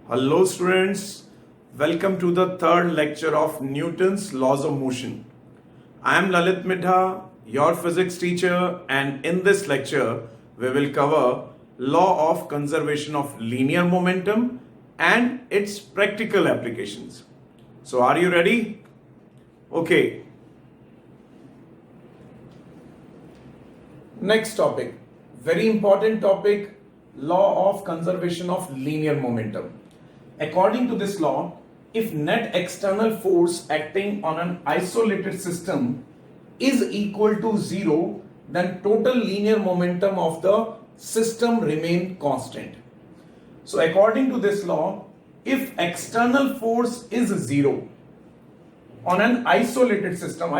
Hello students, welcome to the third lecture of Newton's laws of motion. I am Lalit Midha, your physics teacher, and in this lecture we will cover law of conservation of linear momentum and its practical applications. So are you ready? Okay. Next topic, very important topic, law of conservation of linear momentum. According to this law, if net external force acting on an isolated system is equal to 0, then total linear momentum of the system remain constant. So according to this law, if external force is 0 on an isolated system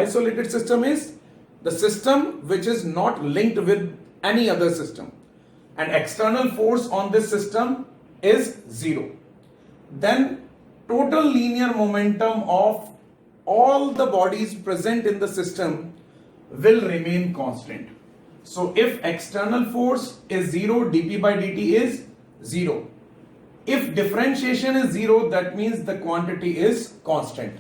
is the system which is not linked with any other system, and external force on this system is 0, then total linear momentum of all the bodies present in the system will remain constant. So if external force is 0, dp by dt is 0. If differentiation is 0, that means the quantity is constant.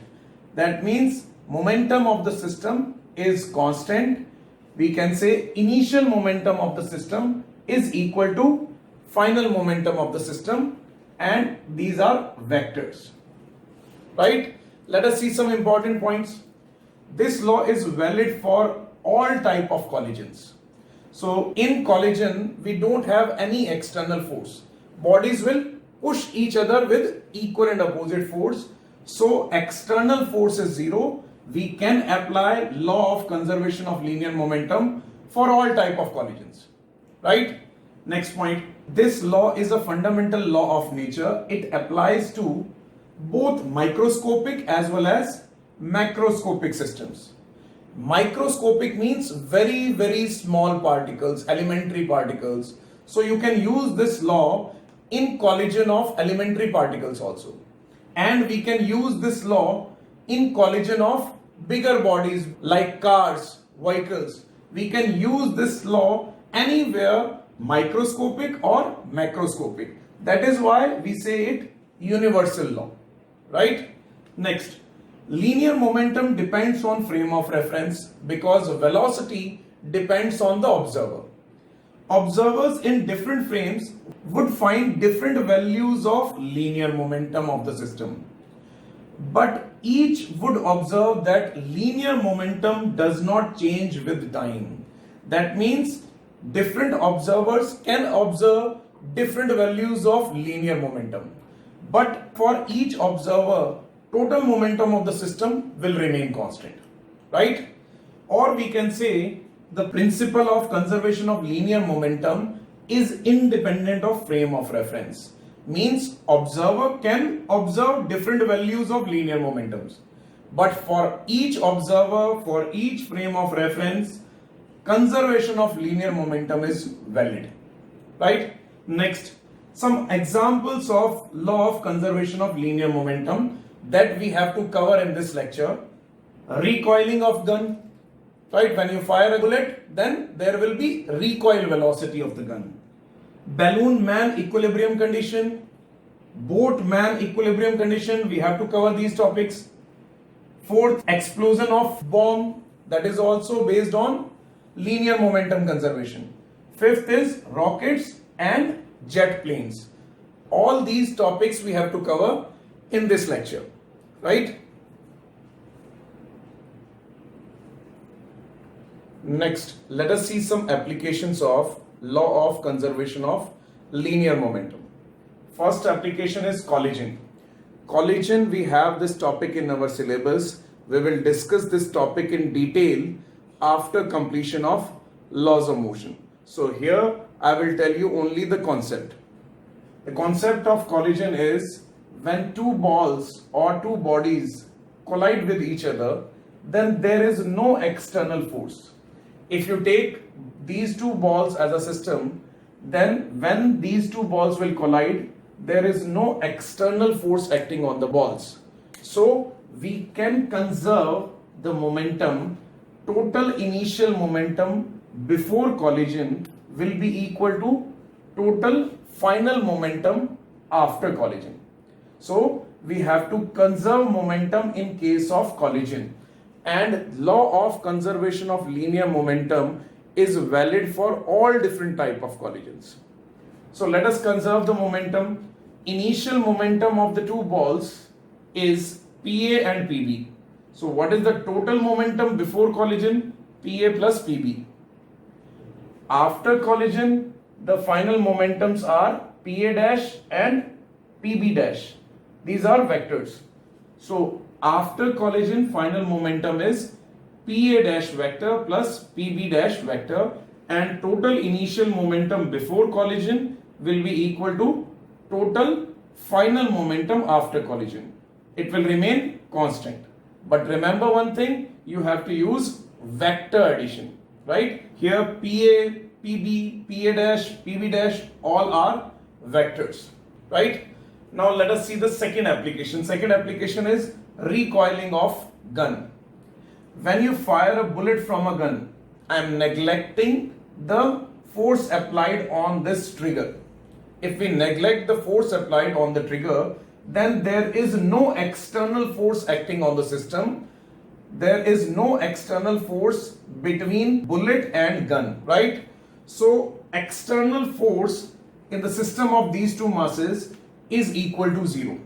That means momentum of the system is constant. We can say initial momentum of the system is equal to final momentum of the system, and these are vectors, right? Let us see some important points. This law is valid for all type of collisions. So in collision we don't have any external force. Bodies will push each other with equal and opposite force. So external force is 0. We can apply law of conservation of linear momentum for all type of collisions, right? Next point, this law is a fundamental law of nature. It applies to both microscopic as well as macroscopic systems. Microscopic means very, very small particles, elementary particles. So you can use this law in collision of elementary particles also. And we can use this law in collision of bigger bodies like cars, vehicles. We can use this law anywhere, microscopic or macroscopic. That is why we say it universal law, right? Next, linear momentum depends on frame of reference because velocity depends on the observer. Observers in different frames would find different values of linear momentum of the system, but each would observe that linear momentum does not change with time. That means different observers can observe different values of linear momentum, but for each observer total momentum of the system will remain constant, right? Or we can say the principle of conservation of linear momentum is independent of frame of reference. Means observer can observe different values of linear momentums, but for each observer, for each frame of reference, conservation of linear momentum is valid, right? Next, some examples of law of conservation of linear momentum that we have to cover in this lecture. Recoiling of gun, right? When you fire a bullet, then there will be recoil velocity of the gun. Balloon man equilibrium condition, boat man equilibrium condition, we have to cover these topics. Fourth, explosion of bomb, that is also based on linear momentum conservation. Fifth is rockets and jet planes. All these topics we have to cover in this lecture, right? Next, let us see some applications of law of conservation of linear momentum. First application is collision. Collision, we have this topic in our syllabus. We will discuss this topic in detail after completion of laws of motion. So here I will tell you only the concept. The concept of collision is when two balls or two bodies collide with each other, then there is no external force. If you take these two balls as a system, then when these two balls will collide, there is no external force acting on the balls. So we can conserve the momentum. Total initial momentum before collision will be equal to total final momentum after collision. So we have to conserve momentum in case of collision. And law of conservation of linear momentum is valid for all different type of collisions. So let us conserve the momentum. Initial momentum of the two balls is PA and PB. So what is the total momentum before collision? PA plus PB. After collision, the final momentums are PA dash and PB dash. These are vectors. So after collision, final momentum is PA dash vector plus PB dash vector, and total initial momentum before collision will be equal to total final momentum after collision. It will remain constant. But remember one thing, you have to use vector addition, right? Here PA, PB, PA dash, PB dash, all are vectors, right? Now let us see the second application. Second application is recoiling of gun. When you fire a bullet from a gun, I am neglecting the force applied on this trigger. If we neglect the force applied on the trigger, then there is no external force acting on the system. There is no external force between bullet and gun, right? So external force in the system of these two masses is equal to 0.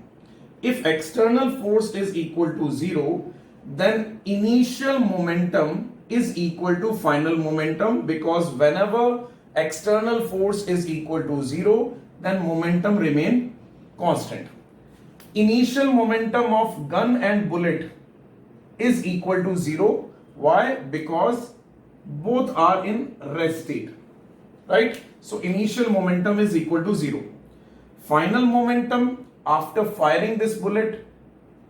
If external force is equal to 0, then initial momentum is equal to final momentum, because whenever external force is equal to 0, then momentum remain constant. Initial momentum of gun and bullet is equal to 0. Why? Because both are in rest state, right? So initial momentum is equal to 0. Final momentum after firing this bullet,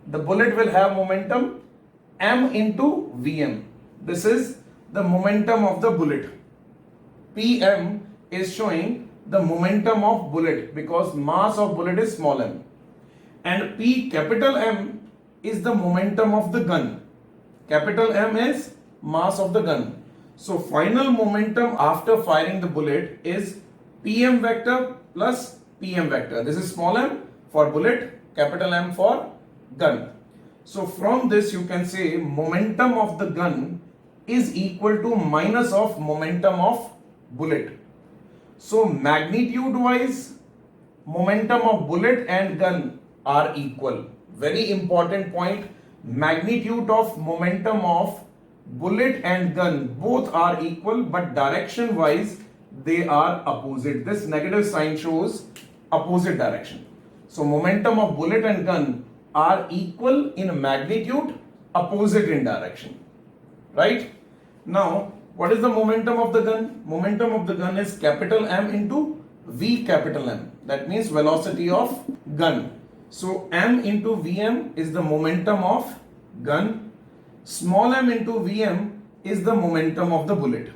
the bullet will have momentum m into Vm. This is the momentum of the bullet. Pm is showing the momentum of bullet because mass of bullet is small m. And P capital M is the momentum of the gun. Capital M is mass of the gun. So final momentum after firing the bullet is Pm vector plus Pm vector. This is small m for bullet, capital M for gun. So from this you can say momentum of the gun is equal to minus of momentum of bullet. So magnitude wise, momentum of bullet and gun are equal. Very important point. Magnitude of momentum of bullet and gun both are equal, but direction wise they are opposite. This negative sign shows opposite direction. So momentum of bullet and gun are equal in magnitude, opposite in direction, right? Now what is the momentum of the gun? Momentum of the gun is capital M into V capital M. That means velocity of gun. So m into Vm is the momentum of gun. Small m into Vm is the momentum of the bullet.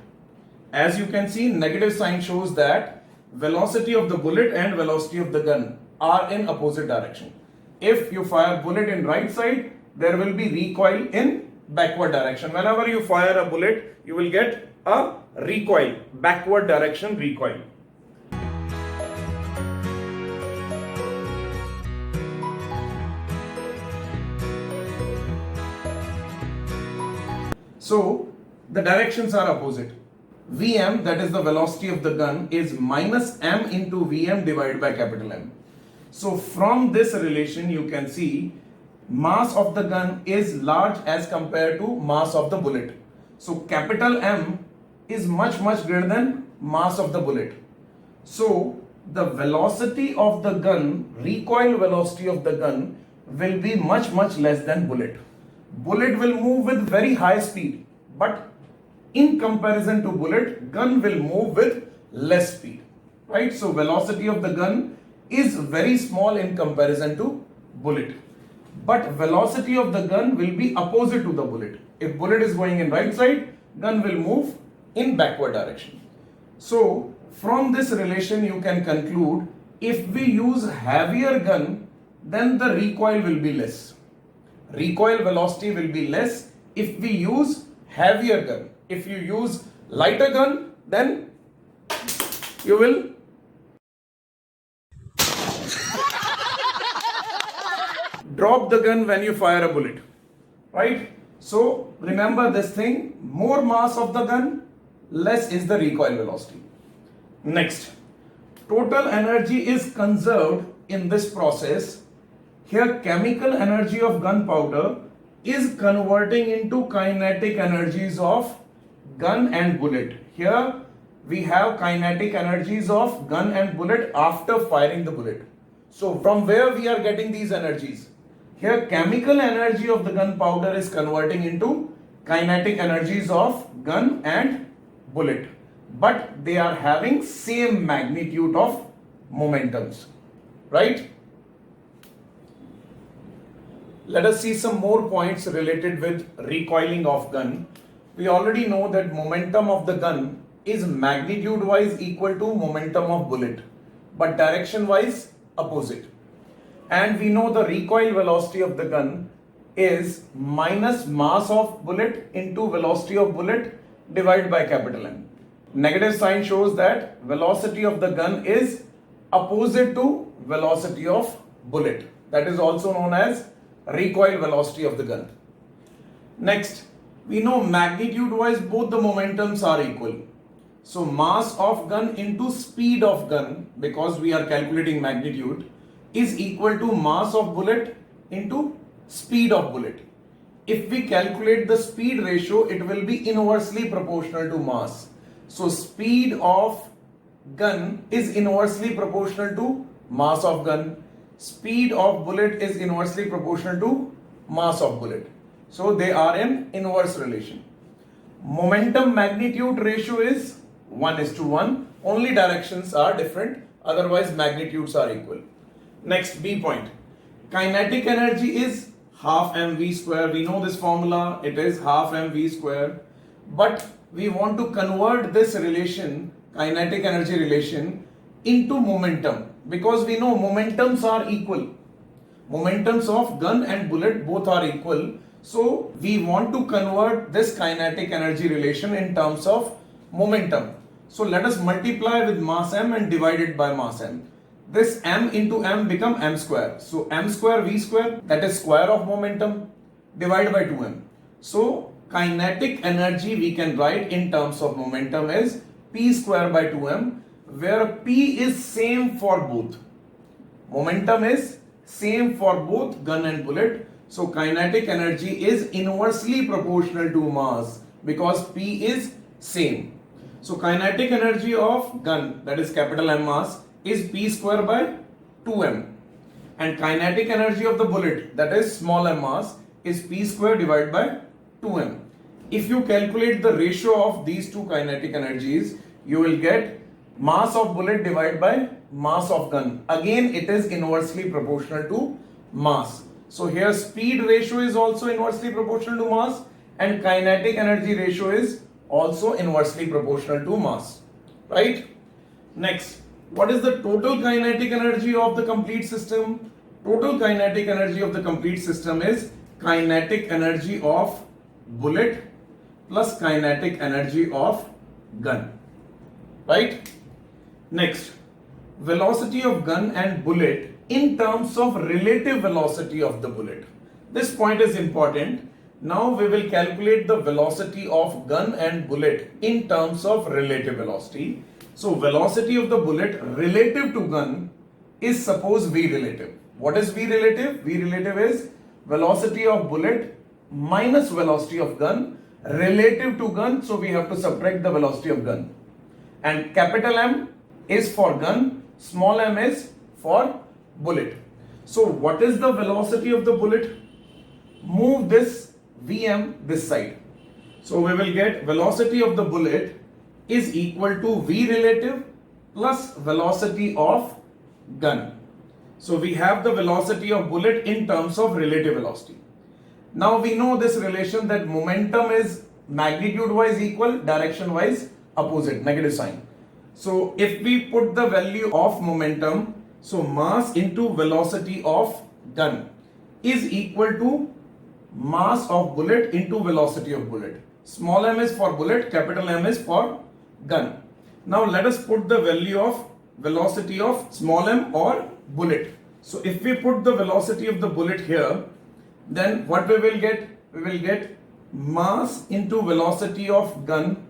As you can see, negative sign shows that velocity of the bullet and velocity of the gun are in opposite direction. If you fire bullet in right side, there will be recoil in backward direction. Whenever you fire a bullet, you will get a recoil, backward direction recoil. So the directions are opposite. Vm, that is the velocity of the gun, is minus m into Vm divided by capital M. So from this relation you can see mass of the gun is large as compared to mass of the bullet. So capital M is much greater than mass of the bullet. So the velocity of the gun, recoil velocity of the gun will be much less than bullet. Bullet will move with very high speed, but in comparison to bullet, gun will move with less speed, right? So velocity of the gun is very small in comparison to bullet, but velocity of the gun will be opposite to the bullet. If bullet is going in right side, gun will move in backward direction. So from this relation you can conclude, if we use heavier gun, then the recoil will be less. Recoil velocity will be less if we use heavier gun. If you use lighter gun, then you will drop the gun when you fire a bullet, right? So remember this thing, more mass of the gun, less is the recoil velocity. Next, total energy is conserved in this process. Here chemical energy of gunpowder is converting into kinetic energies of gun and bullet. Here we have kinetic energies of gun and bullet after firing the bullet. So from where we are getting these energies? Here chemical energy of the gunpowder is converting into kinetic energies of gun and bullet. But they are having same magnitude of momentums, right? Let us see some more points related with recoiling of gun. We already know that momentum of the gun is magnitude wise equal to momentum of bullet, but direction wise opposite. And we know the recoil velocity of the gun is minus mass of bullet into velocity of bullet divided by capital M. Negative sign shows that velocity of the gun is opposite to velocity of bullet. That is also known as recoil velocity of the gun. Next, we know magnitude wise both the momentums are equal. So mass of gun into speed of gun, because we are calculating magnitude, is equal to mass of bullet into speed of bullet. If we calculate the speed ratio, it will be inversely proportional to mass. So speed of gun is inversely proportional to mass of gun. Speed of bullet is inversely proportional to mass of bullet. So they are in inverse relation. Momentum magnitude ratio is 1:1. Only directions are different. Otherwise magnitudes are equal. Next, B point. Kinetic energy is half mv square. We know this formula. It is half mv square. But we want to convert this relation, kinetic energy relation, into momentum, because we know momentums are equal. Momentums of gun and bullet both are equal. So we want to convert this kinetic energy relation in terms of momentum. So let us multiply with mass m and divide it by mass m. This m into m become m square. So m square v square, that is square of momentum, divided by 2m. So kinetic energy we can write in terms of momentum is p square by 2m, where p is same for both. Momentum is same for both gun and bullet. So kinetic energy is inversely proportional to mass because p is same. So kinetic energy of gun, that is capital M mass, is p square by 2m. And kinetic energy of the bullet, that is small m mass, is p square divided by 2m. If you calculate the ratio of these two kinetic energies, you will get mass of bullet divided by mass of gun. Again, it is inversely proportional to mass. So here speed ratio is also inversely proportional to mass, and kinetic energy ratio is also inversely proportional to mass, right? Next, what is the total kinetic energy of the complete system? Total kinetic energy of the complete system is kinetic energy of bullet plus kinetic energy of gun, right? Next, velocity of gun and bullet in terms of relative velocity of the bullet. This point is important. Now we will calculate the velocity of gun and bullet in terms of relative velocity. So velocity of the bullet relative to gun is suppose V relative. What is V relative? V relative is velocity of bullet minus velocity of gun relative to gun. So we have to subtract the velocity of gun. And capital M is for gun, small m is for bullet. So what is the velocity of the bullet? Move this Vm this side. So we will get velocity of the bullet is equal to V relative plus velocity of gun. So we have the velocity of bullet in terms of relative velocity. Now we know this relation that momentum is magnitude wise equal, direction wise opposite, negative sign. So if we put the value of momentum, so mass into velocity of gun is equal to mass of bullet into velocity of bullet. Small m is for bullet, capital M is for gun. Now let us put the value of velocity of small m or bullet. So if we put the velocity of the bullet here, then what we will get? We will get mass into velocity of gun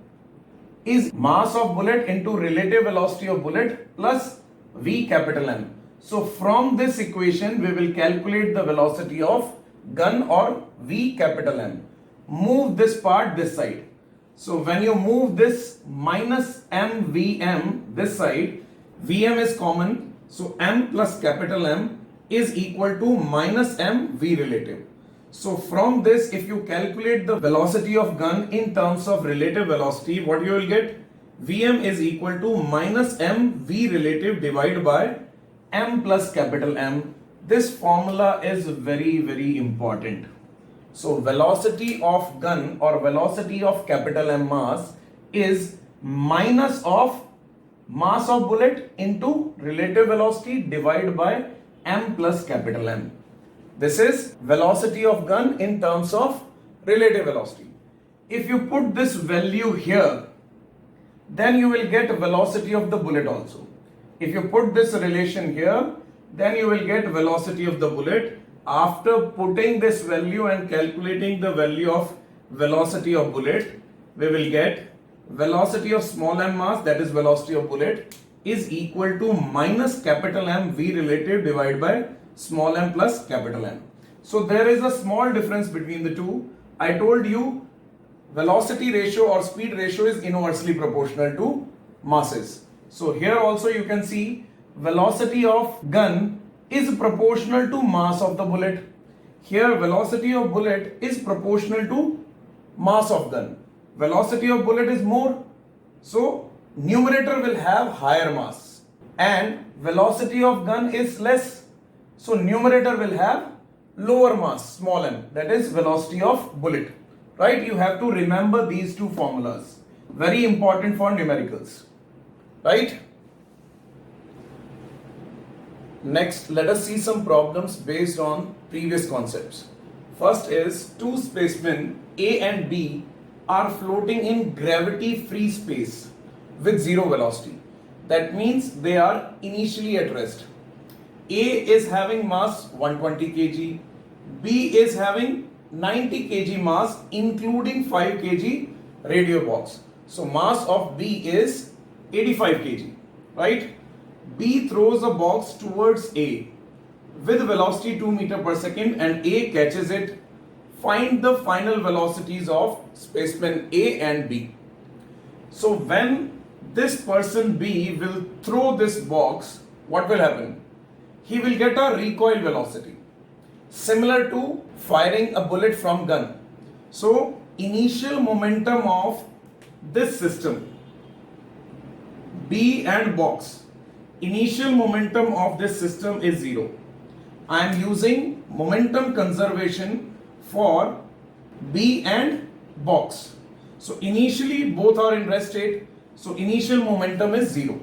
is mass of bullet into relative velocity of bullet plus V capital M. So from this equation we will calculate the velocity of gun or V capital M. Move this part this side. So when you move this minus MVM this side, VM is common, so M plus capital M is equal to minus M V relative. So from this, if you calculate the velocity of gun in terms of relative velocity, what you will get? Vm is equal to minus M V relative divided by M plus capital M. This formula is very important. So velocity of gun or velocity of capital M mass is minus of mass of bullet into relative velocity divided by M plus capital M. This is velocity of gun in terms of relative velocity. If you put this value here, then you will get velocity of the bullet also. If you put this relation here, then you will get velocity of the bullet. After putting this value and calculating the value of velocity of bullet, we will get velocity of small m mass, that is velocity of bullet, is equal to minus capital M V relative divided by small m plus capital M. So there is a small difference between the two. I told you velocity ratio or speed ratio is inversely proportional to masses. So here also you can see velocity of gun is proportional to mass of the bullet. Here velocity of bullet is proportional to mass of gun. Velocity of bullet is more, so numerator will have higher mass, and velocity of gun is less, so numerator will have lower mass, small m, that is velocity of bullet. Right? You have to remember these two formulas. Very important for numericals. Right? Next, let us see some problems based on previous concepts. First is two spacemen A and B are floating in gravity-free space with zero velocity. That means they are initially at rest. A is having mass 120 kg, B is having 90 kg mass including 5 kg radio box. So mass of B is 85 kg, right? B throws a box towards A with velocity 2 meter per second and A catches it. Find the final velocities of spacemen A and B. So when this person B will throw this box, what will happen? He will get a recoil velocity similar to firing a bullet from gun. So initial momentum of this system B and box, initial momentum of this system is 0. I am using momentum conservation for B and box. So initially both are in rest state, so initial momentum is 0.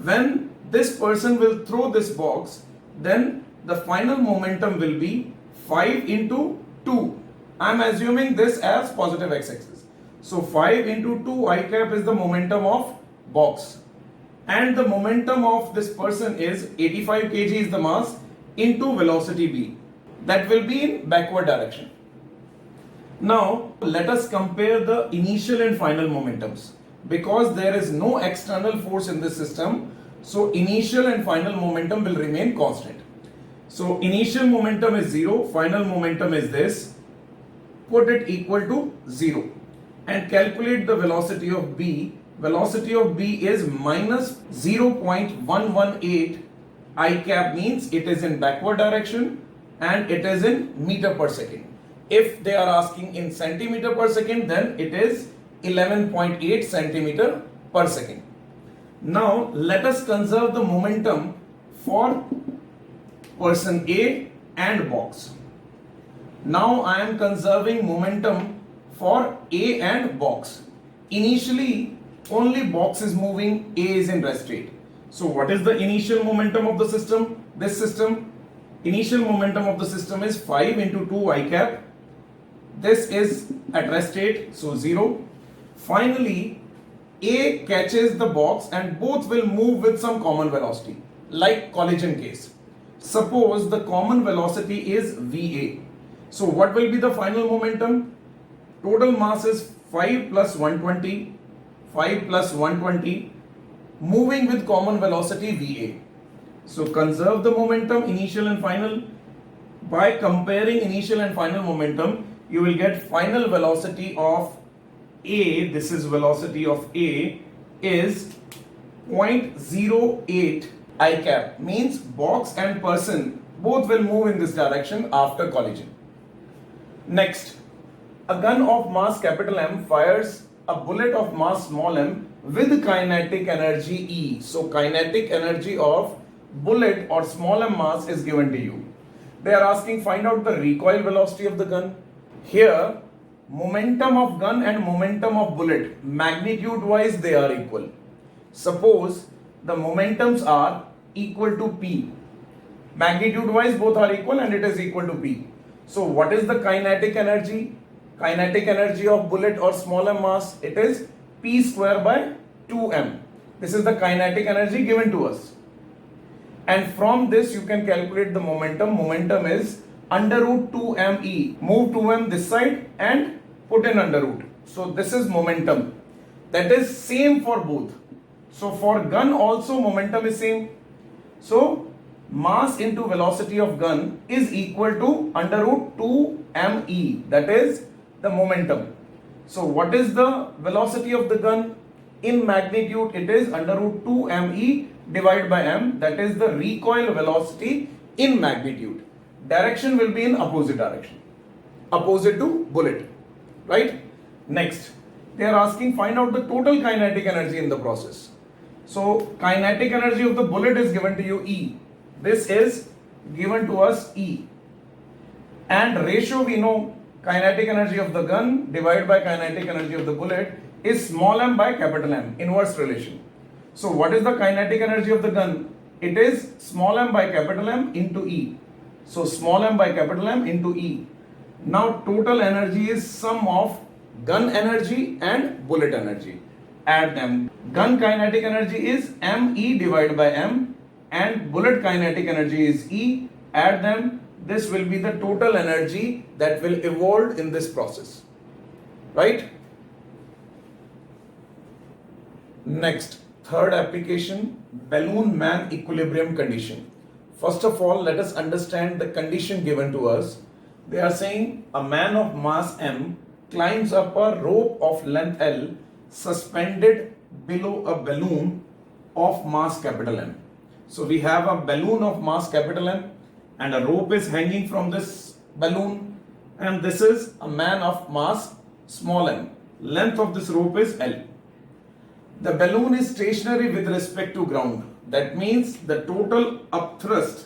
When this person will throw this box, then the final momentum will be 5 into 2. I am assuming this as positive x-axis. So 5 into 2 I cap is the momentum of box, and the momentum of this person is 85 kg is the mass into velocity b, that will be in backward direction. Now let us compare the initial and final momentums. Because there is no external force in this system, so initial and final momentum will remain constant. So initial momentum is 0, final momentum is this. Put it equal to 0 and calculate the velocity of B. Velocity of B is minus 0.118. I cap means it is in backward direction and it is in meter per second. If they are asking in centimeter per second, then it is 11.8 centimeter per second. Now let us conserve the momentum for person A and box. Now I am conserving momentum for A and box. Initially only box is moving, A is in rest state. So what is the initial momentum of the system? This system, initial momentum of the system is 5 into 2 I cap. This is at rest state, so 0. Finally, A catches the box and both will move with some common velocity, like collision case. Suppose the common velocity is VA. So what will be the final momentum? Total mass is 5 plus 120, 5 plus 120, moving with common velocity VA. So conserve the momentum, initial and final. By comparing initial and final momentum, you will get final velocity of A, this is velocity of A, is 0.08 I cap, means box and person both will move in this direction after collision. Next, a gun of mass capital M fires a bullet of mass small m with kinetic energy E. So kinetic energy of bullet or small m mass is given to you. They are asking find out the recoil velocity of the gun. Here, momentum of gun and momentum of bullet, magnitude wise they are equal. Suppose the momentums are equal to P. Magnitude wise both are equal and it is equal to P. So what is the kinetic energy? Kinetic energy of bullet or small m mass, it is P square by 2m. This is the kinetic energy given to us. And from this you can calculate the momentum. Momentum is under root 2me. Move 2m this side and put in under root. So this is momentum. That is same for both. So for gun also momentum is same. So mass into velocity of gun is equal to under root 2me. That is the momentum. So what is the velocity of the gun? In magnitude it is under root 2me divided by m. That is the recoil velocity in magnitude. Direction will be in opposite direction. Opposite to bullet. Right? Next, they are asking find out the total kinetic energy in the process. So kinetic energy of the bullet is given to you E. This is given to us E. And ratio we know, kinetic energy of the gun divided by kinetic energy of the bullet is small m by capital M, inverse relation. So what is the kinetic energy of the gun? It is small m by capital M into E. So small m by capital M into E. Now total energy is sum of gun energy and bullet energy. Add them. Gun kinetic energy is me divided by m and bullet kinetic energy is E. Add them. This will be the total energy that will evolve in this process. Right? Next, third application, balloon man equilibrium condition. First of all, let us understand the condition given to us. They are saying a man of mass m climbs up a rope of length L suspended below a balloon of mass capital M. So we have a balloon of mass capital M and a rope is hanging from this balloon, and this is a man of mass small m. Length of this rope is L. The balloon is stationary with respect to ground. That means the total upthrust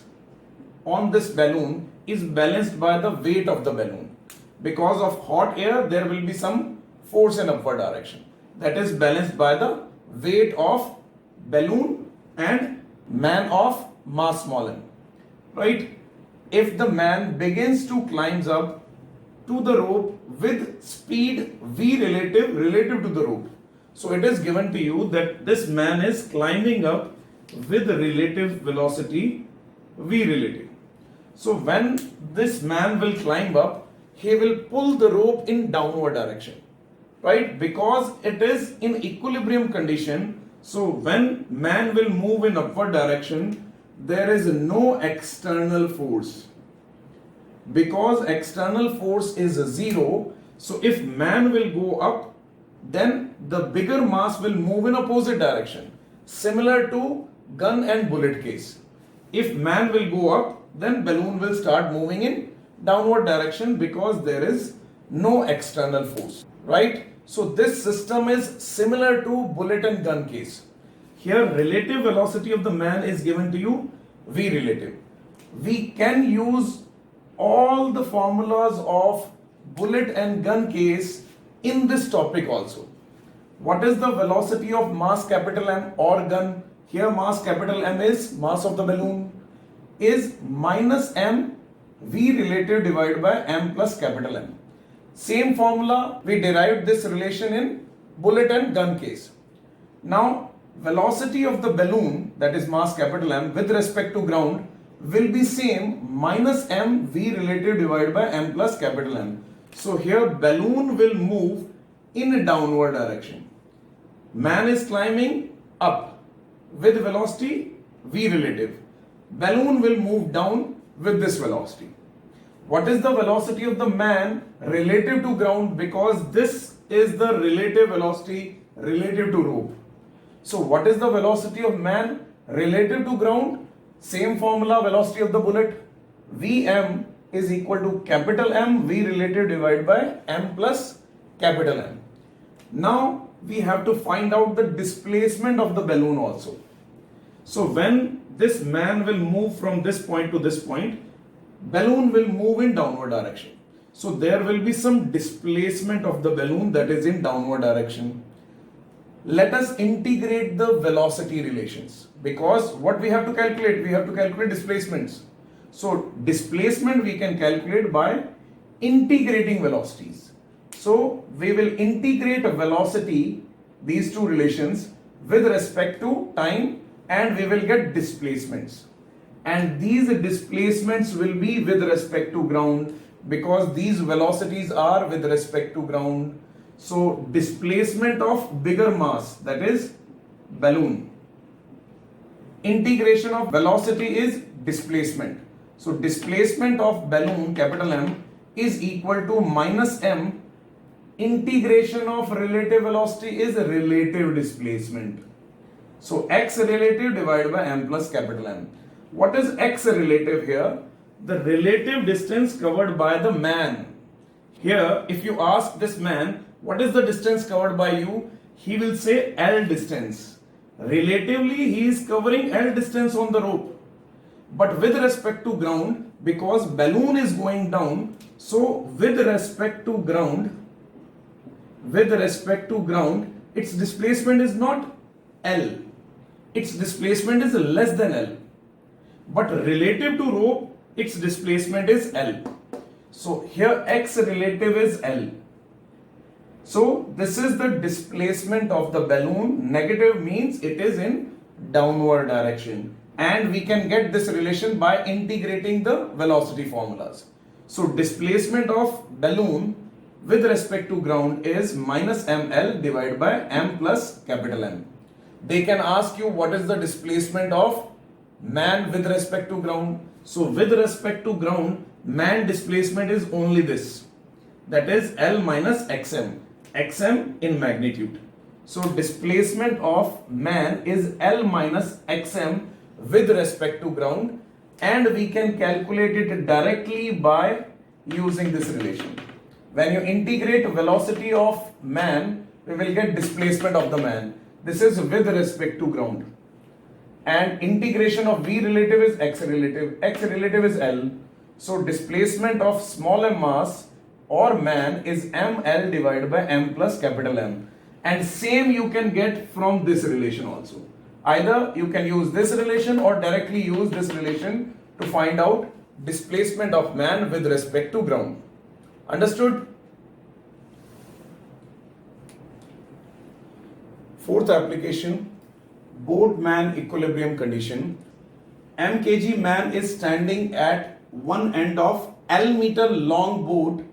on this balloon is balanced by the weight of the balloon. Because of hot air, there will be some force in upward direction. That is balanced by the weight of balloon and man of mass small m. Right? If the man begins to climb up to the rope with speed v relative to the rope. So it is given to you that this man is climbing up with relative velocity v relative. So when this man will climb up, he will pull the rope in downward direction. Right? Because it is in equilibrium condition. So when man will move in upward direction, there is no external force. Because external force is 0, so if man will go up, then the bigger mass will move in opposite direction, similar to gun and bullet case. If man will go up, then balloon will start moving in downward direction because there is no external force, right? So this system is similar to bullet and gun case. Here relative velocity of the man is given to you v relative. We can use all the formulas of bullet and gun case in this topic also. What is the velocity of mass capital M or gun? Here mass capital M is mass of the balloon is minus m v relative divided by m plus capital M. Same formula, we derived this relation in bullet and gun case. Now velocity of the balloon, that is mass capital M, with respect to ground will be same minus m v relative divided by m plus capital M. So here balloon will move in a downward direction. Man is climbing up with velocity v relative. Balloon will move down with this velocity. What is the velocity of the man relative to ground? Because this is the relative velocity relative to rope. So what is the velocity of man relative to ground? Same formula, velocity of the bullet. Vm is equal to capital M v relative divided by m plus capital M. Now we have to find out the displacement of the balloon also. So when this man will move from this point to this point, balloon will move in downward direction. So there will be some displacement of the balloon that is in downward direction. Let us integrate the velocity relations, because what we have to calculate? We have to calculate displacements. So displacement we can calculate by integrating velocities. So we will integrate velocity, these two relations, with respect to time, and we will get displacements. And these displacements will be with respect to ground, because these velocities are with respect to ground. So displacement of bigger mass, that is balloon. Integration of velocity is displacement. So displacement of balloon, capital M, is equal to minus m. Integration of relative velocity is relative displacement. So x relative divided by m plus capital M. What is x relative here? The relative distance covered by the man. Here, if you ask this man, what is the distance covered by you? He will say L distance. Relatively, he is covering L distance on the rope. But with respect to ground, because balloon is going down, so with respect to ground, its displacement is not L. Its displacement is less than L. But relative to rope, its displacement is L. So here x relative is L. So this is the displacement of the balloon. Negative means it is in downward direction. And we can get this relation by integrating the velocity formulas. So displacement of balloon with respect to ground is minus ml divided by m plus capital M. They can ask you what is the displacement of man with respect to ground. So with respect to ground, man displacement is only this. That is L minus xm. xm in magnitude. So displacement of man is L minus xm with respect to ground, and we can calculate it directly by using this relation. When you integrate velocity of man, we will get displacement of the man. This is with respect to ground. And integration of v relative is x relative. X relative is L. So displacement of small m mass or man is ml divided by m plus capital M. And same you can get from this relation also. Either you can use this relation or directly use this relation to find out displacement of man with respect to ground. Understood? Fourth application, boat man equilibrium condition. mkg man is standing at one end of L meter long boat.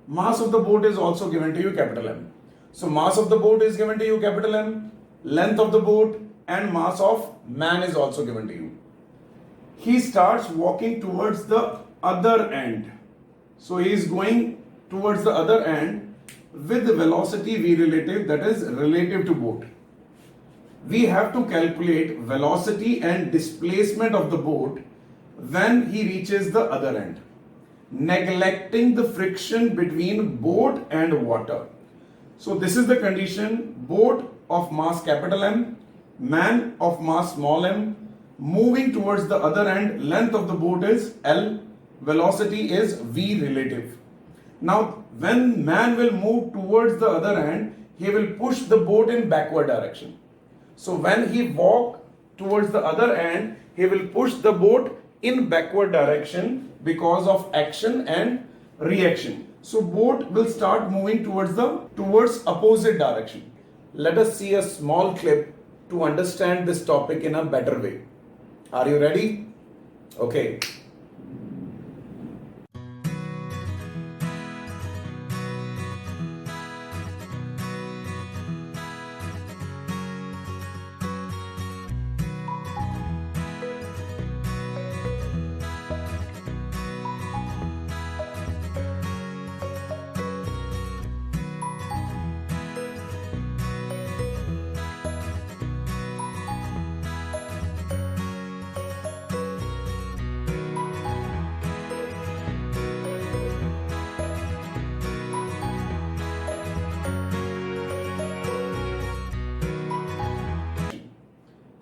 Mass of the boat is also given to you, capital M. So mass of the boat is given to you, capital M. Length of the boat and mass of man is also given to you. He starts walking towards the other end. So he is going towards the other end with the velocity v relative, that is relative to boat. We have to calculate velocity and displacement of the boat when he reaches the other end, neglecting the friction between boat and water. So this is the condition: boat of mass capital M, man of mass small m, moving towards the other end. Length of the boat is L, velocity is v relative. Now when man will move towards the other end, he will push the boat in backward direction. So when he walk towards the other end, he will push the boat in backward direction because of action and reaction. So boat will start moving towards opposite direction. Let us see a small clip to understand this topic in a better way. Are you ready? Okay.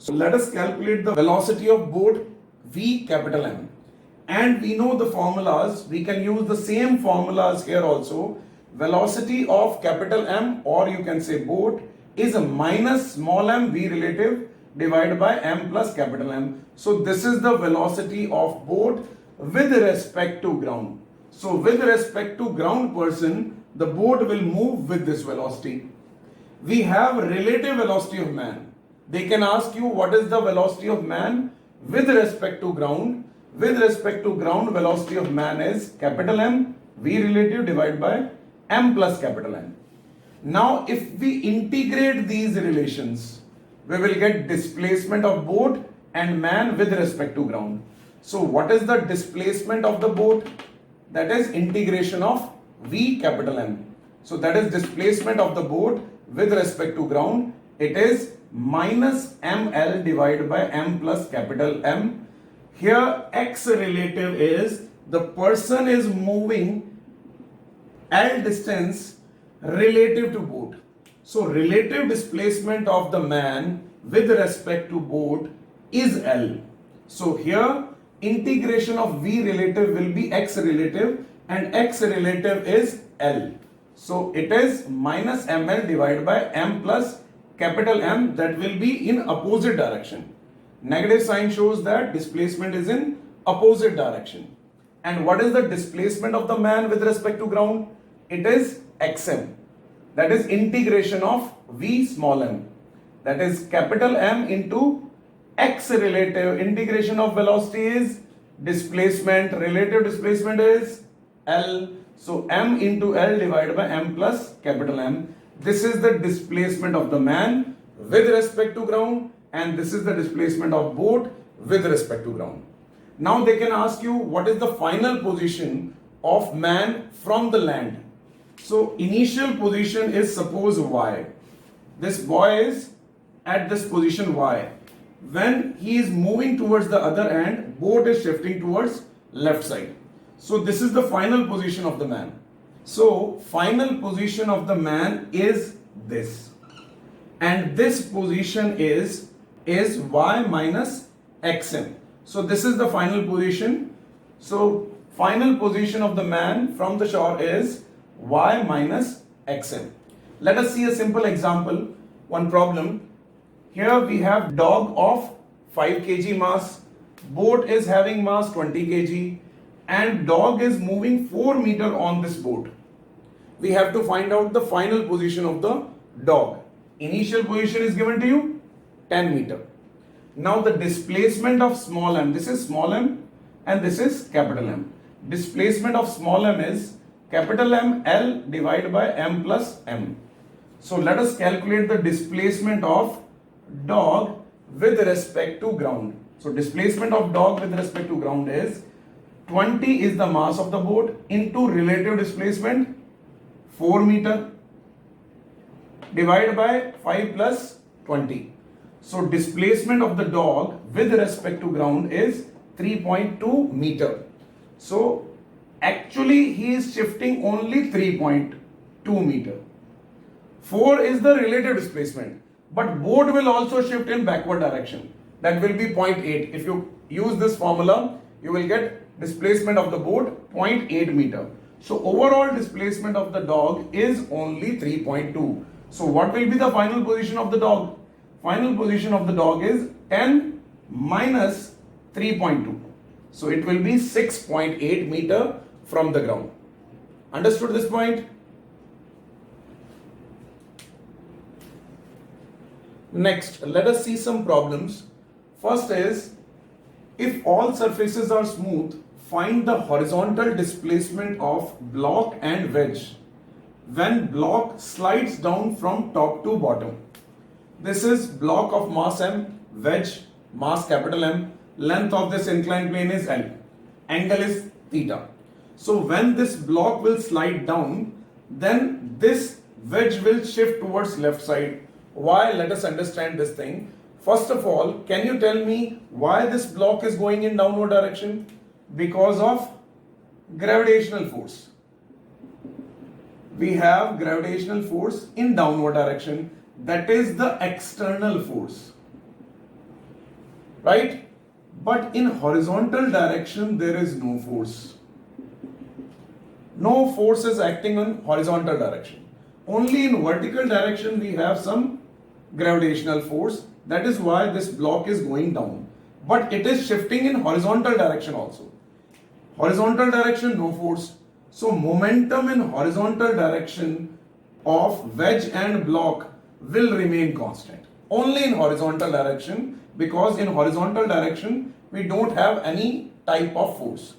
So let us calculate the velocity of boat V capital M. And we know the formulas, we can use the same formulas here also. Velocity of capital M, or you can say boat, is a minus small m V relative divided by M plus capital M. So this is the velocity of boat with respect to ground. So with respect to ground person, the boat will move with this velocity. We have relative velocity of man. They can ask you what is the velocity of man with respect to ground. With respect to ground, velocity of man is capital M V relative divided by M plus capital M. Now if we integrate these relations, we will get displacement of boat and man with respect to ground. So what is the displacement of the boat? That is integration of V capital M. So that is displacement of the boat with respect to ground. It is minus ml divided by m plus capital M. Here x relative is the person is moving L distance relative to boat. So relative displacement of the man with respect to boat is L. So here integration of V relative will be x relative and x relative is L. So it is minus ml divided by m plus capital M, that will be in opposite direction. Negative sign shows that displacement is in opposite direction. And what is the displacement of the man with respect to ground? It is xm. That is integration of V small m. That is capital M into x relative. Integration of velocity is displacement. Relative displacement is L. So m into L divided by m plus capital M. This is the displacement of the man with respect to ground, and this is the displacement of boat with respect to ground. Now they can ask you what is the final position of man from the land. So initial position is suppose Y. This boy is at this position Y. When he is moving towards the other end, boat is shifting towards left side. So this is the final position of the man. So final position of the man is this, and this position is y minus xm. So this is the final position. So final position of the man from the shore is y minus xm. Let us see a simple example, one problem. Here we have dog of 5 kg mass, boat is having mass 20 kg, and dog is moving 4 meter on this boat. We have to find out the final position of the dog. Initial position is given to you 10 meter. Now the displacement of small m, this is small m and this is capital M. Displacement of small m is capital M L divided by m plus m. So let us calculate the displacement of dog with respect to ground. So displacement of dog with respect to ground is 20 is the mass of the boat into relative displacement 4 meter divided by 5 plus 20. So displacement of the dog with respect to ground is 3.2 meter. So actually he is shifting only 3.2 meter. 4 is the relative displacement, but boat will also shift in backward direction. That will be 0.8. If you use this formula, you will get displacement of the boat 0.8 meter. So overall displacement of the dog is only 3.2. So what will be the final position of the dog? Final position of the dog is 10 minus 3.2. So it will be 6.8 meter from the ground. Understood this point? Next, let us see some problems. First is, If all surfaces are smooth, find the horizontal displacement of block and wedge when block slides down from top to bottom. This is block of mass m, wedge mass capital M, length of this inclined plane is L, angle is theta. So when this block will slide down, then this wedge will shift towards left side. Why? Let us understand this thing. First of all, can you tell me why this block is going in downward direction? Because of gravitational force. We have gravitational force in downward direction. That is the external force. Right? But in horizontal direction, there is no force. No force is acting on horizontal direction. Only in vertical direction we have some gravitational force. That is why this block is going down. But it is shifting in horizontal direction also. Horizontal direction, no force. So momentum in horizontal direction of wedge and block will remain constant. Only in horizontal direction, because in horizontal direction we don't have any type of force.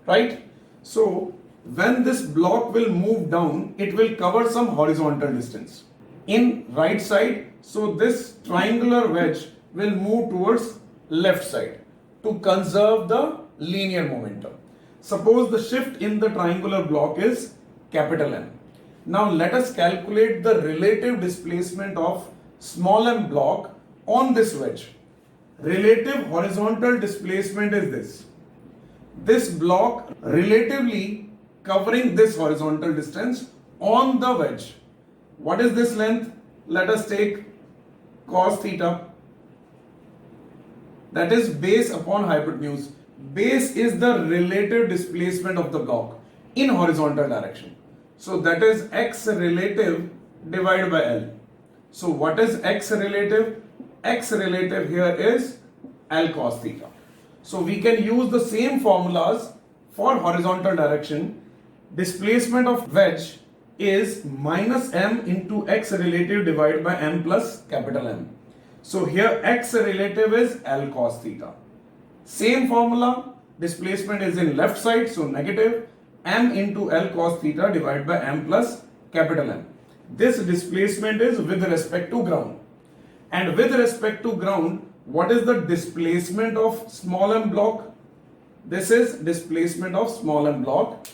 Right? So when this block will move down, it will cover some horizontal distance. In right side, so this triangular wedge will move towards left side to conserve the linear momentum. Suppose the shift in the triangular block is capital M. Now let us calculate the relative displacement of small m block on this wedge. Relative horizontal displacement is this. This block relatively covering this horizontal distance on the wedge. What is this length? Let us take cos theta. That is base upon hypotenuse. Base is the relative displacement of the block in horizontal direction. So that is x relative divided by L. So what is x relative? X relative here is L cos theta. So we can use the same formulas for horizontal direction. Displacement of wedge is minus m into x relative divided by m plus capital M. So here x relative is L cos theta. Same formula, displacement is in left side, so negative m into L cos theta divided by m plus capital M. This displacement is with respect to ground. And with respect to ground, what is the displacement of small m block? This is displacement of small m block.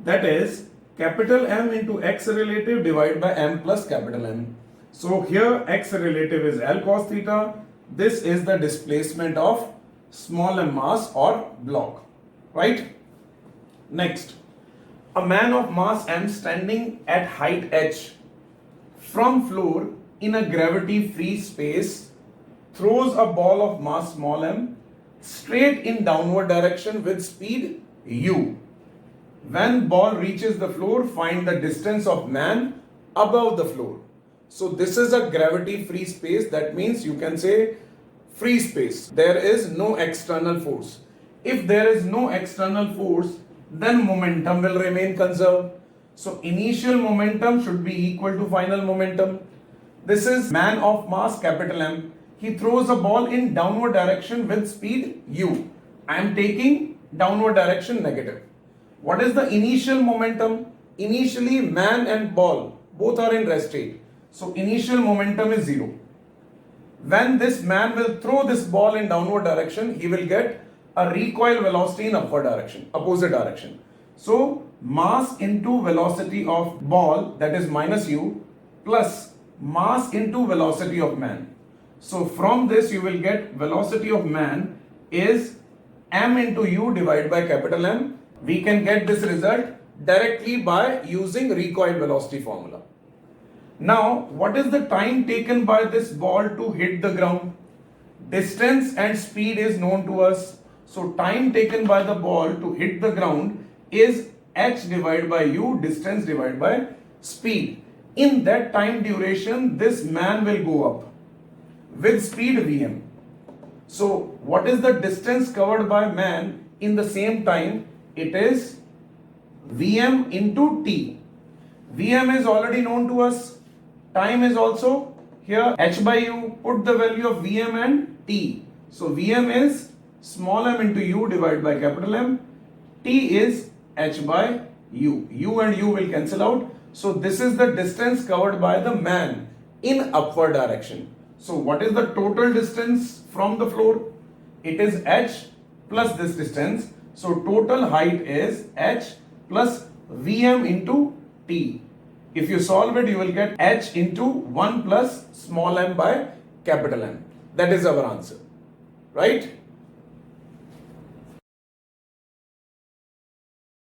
That is capital M into x relative divided by m plus capital M. So here x relative is L cos theta. This is the displacement of small m mass or block. Right? Next, a man of mass m standing at height h from floor in a gravity free space throws a ball of mass small m straight in downward direction with speed u. When ball reaches the floor, find the distance of man above the floor. So this is a gravity free space. That means you can say free space. There is no external force. If there is no external force, then momentum will remain conserved. So initial momentum should be equal to final momentum. This is man of mass capital M. He throws a ball in downward direction with speed u. I am taking downward direction negative. What is the initial momentum? Initially man and ball both are in rest state. So initial momentum is 0. When this man will throw this ball in downward direction, he will get a recoil velocity in upward direction, opposite direction. So mass into velocity of ball, that is minus u, plus mass into velocity of man. So from this you will get velocity of man is m into u divided by capital M. We can get this result directly by using recoil velocity formula. Now, what is the time taken by this ball to hit the ground? Distance and speed is known to us. So, time taken by the ball to hit the ground is h divided by u, distance divided by speed. In that time duration, this man will go up with speed Vm. So, what is the distance covered by man in the same time? It is Vm into T. Vm is already known to us. Time is also here h by u. Put the value of Vm and T. So Vm is small m into u divided by capital M. T is h by u. U and u will cancel out. So this is the distance covered by the man in upward direction. So what is the total distance from the floor? It is h plus this distance. So total height is h plus Vm into T. If you solve it, you will get h into 1 plus small m by capital M. That is our answer, right?